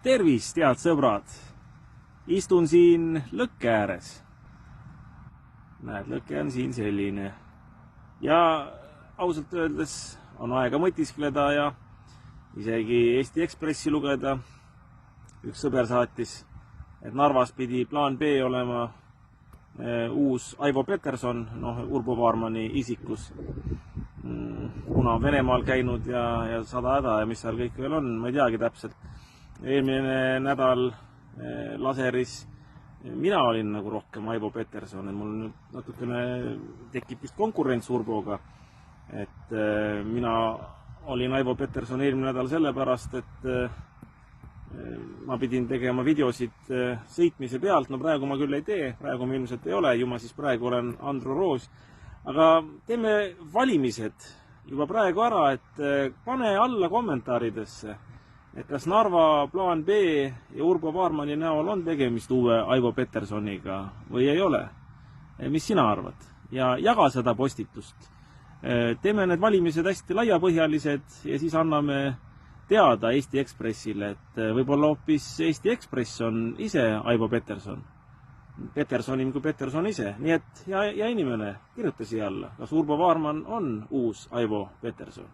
Tervist, head sõbrad! Istun siin lõkke ääres. Näed, lõke on siin selline. Ja ausalt öeldes on aega mõtiskleda ja isegi Eesti Ekspressi lugeda. Üks sõber saatis, et Narvas pidi plaan B olema uus Aivo Peterson, Urbo Vaarmani isikus. Kuna on Venemaal käinud ja 100 häda ja mis seal kõik veel on, ma ei teagi täpselt. Eelmine nädal laseris mina olin nagu rohkem Aivo Peterson, et mul nüüd natukene tekib vist konkurents Urboga. Et mina olin Aivo Peterson eelmine nädal sellepärast, et ma pidin tegema videosid sõitmise pealt. No praegu ma küll ei tee, praegu ma ilmselt ei ole, ju ma siis praegu olen Andro Roos. Aga teeme valimised juba praegu ära, et pane alla kommentaaridesse, et kas Narva plaan B ja Urbo Vaarmani näol on tegemist uue Aivo Petersoniga või ei ole. Mis sina arvad? Ja jaga seda postitust. Teeme need valimised hästi laiapõhjalised ja siis anname teada Eesti Ekspressile, et võib-olla hoopis Eesti Ekspress on ise Aivo Peterson. Petersonim kui Peterson ise. Nii et ja inimene, kirjuta siia alla, kas Urbo Vaarman on uus Aivo Peterson.